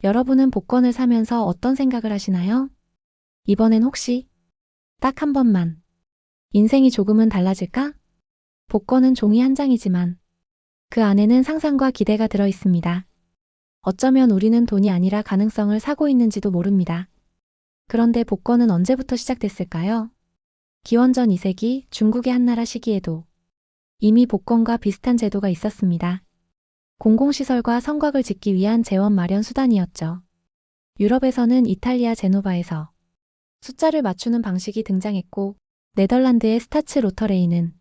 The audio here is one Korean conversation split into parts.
여러분은 복권을 사면서 어떤 생각을 하시나요? 이번엔 혹시 딱 한 번만 인생이 조금은 달라질까? 복권은 종이 한 장이지만 그 안에는 상상과 기대가 들어 있습니다. 어쩌면 우리는 돈이 아니라 가능성을 사고 있는지도 모릅니다. 그런데 복권은 언제부터 시작됐을까요? 기원전 2세기 중국의 한나라 시기에도 이미 복권과 비슷한 제도가 있었습니다. 공공시설과 성곽을 짓기 위한 재원 마련 수단이었죠. 유럽에서는 이탈리아 제노바에서 숫자를 맞추는 방식이 등장했고 네덜란드의 스타츠 로터레이는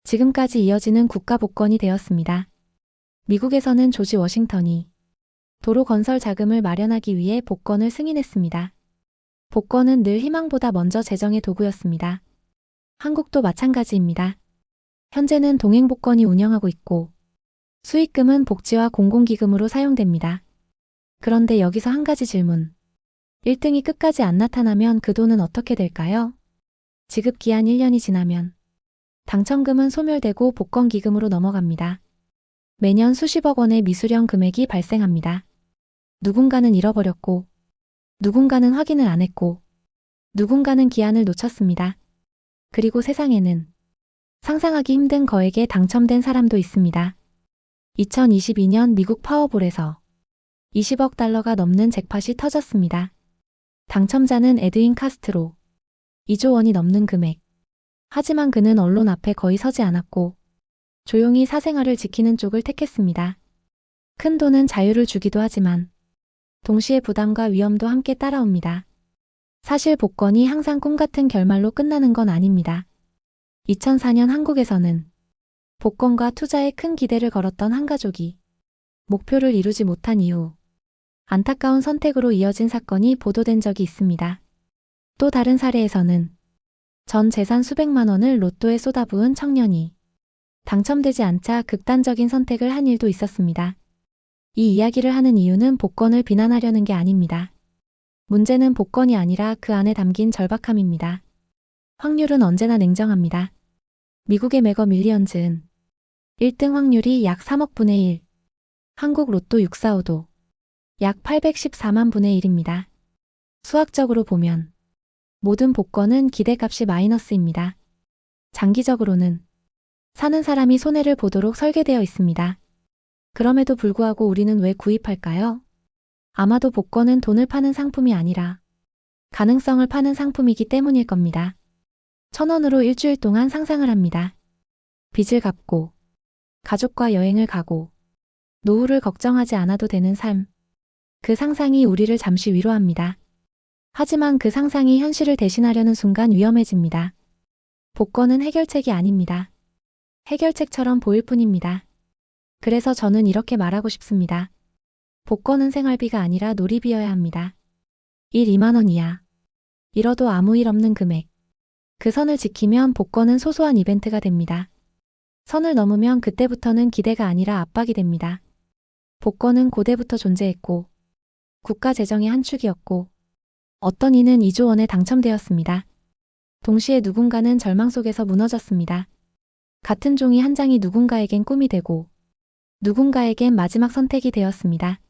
지금까지 이어지는 국가 복권이 되었습니다. 미국에서는 조지 워싱턴이 도로 건설 자금을 마련하기 위해 복권을 승인했습니다. 복권은 늘 희망보다 먼저 재정의 도구였습니다. 한국도 마찬가지입니다. 현재는 동행복권이 운영하고 있고 수익금은 복지와 공공기금으로 사용됩니다. 그런데 여기서 한 가지 질문. 1등이 끝까지 안 나타나면 그 돈은 어떻게 될까요? 지급기한 1년이 지나면 당첨금은 소멸되고 복권기금으로 넘어갑니다. 매년 수십억 원의 미수령 금액이 발생합니다. 누군가는 잃어버렸고, 누군가는 확인을 안 했고, 누군가는 기한을 놓쳤습니다. 그리고 세상에는 상상하기 힘든 거액에 당첨된 사람도 있습니다. 2022년 미국 파워볼에서 20억 달러가 넘는 잭팟이 터졌습니다. 당첨자는 에드윈 카스트로 2조 원이 넘는 금액. 하지만 그는 언론 앞에 거의 서지 않았고 조용히 사생활을 지키는 쪽을 택했습니다. 큰 돈은 자유를 주기도 하지만 동시에 부담과 위험도 함께 따라옵니다. 사실 복권이 항상 꿈 같은 결말로 끝나는 건 아닙니다. 2004년 한국에서는 복권과 투자에 큰 기대를 걸었던 한 가족이 목표를 이루지 못한 이후 안타까운 선택으로 이어진 사건이 보도된 적이 있습니다. 또 다른 사례에서는 전 재산 수백만 원을 로또에 쏟아부은 청년이 당첨되지 않자 극단적인 선택을 한 일도 있었습니다. 이 이야기를 하는 이유는 복권을 비난하려는 게 아닙니다. 문제는 복권이 아니라 그 안에 담긴 절박함입니다. 확률은 언제나 냉정합니다. 미국의 메거 밀리언즈은 1등 확률이 약 3억 분의 1, 한국 로또 645도 약 814만 분의 1입니다. 수학적으로 보면 모든 복권은 기대값이 마이너스입니다. 장기적으로는 사는 사람이 손해를 보도록 설계되어 있습니다. 그럼에도 불구하고 우리는 왜 구입할까요? 아마도 복권은 돈을 파는 상품이 아니라 가능성을 파는 상품이기 때문일 겁니다. 1,000원으로 일주일 동안 상상을 합니다. 빚을 갚고 가족과 여행을 가고 노후를 걱정하지 않아도 되는 삶. 그 상상이 우리를 잠시 위로합니다. 하지만 그 상상이 현실을 대신하려는 순간 위험해집니다. 복권은 해결책이 아닙니다. 해결책처럼 보일 뿐입니다. 그래서 저는 이렇게 말하고 싶습니다. 복권은 생활비가 아니라 놀이비여야 합니다. 1, 2만 원 이하. 잃어도 아무 일 없는 금액. 그 선을 지키면 복권은 소소한 이벤트가 됩니다. 선을 넘으면 그때부터는 기대가 아니라 압박이 됩니다. 복권은 고대부터 존재했고 국가 재정의 한 축이었고 어떤 이는 2조 원에 당첨되었습니다. 동시에 누군가는 절망 속에서 무너졌습니다. 같은 종이 한 장이 누군가에겐 꿈이 되고 누군가에겐 마지막 선택이 되었습니다.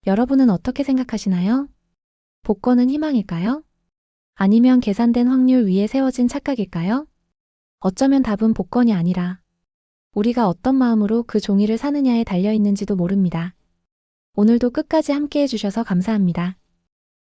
여러분은 어떻게 생각하시나요? 복권은 희망일까요? 아니면 계산된 확률 위에 세워진 착각일까요? 어쩌면 답은 복권이 아니라 우리가 어떤 마음으로 그 종이를 사느냐에 달려 있는지도 모릅니다. 오늘도 끝까지 함께 해주셔서 감사합니다.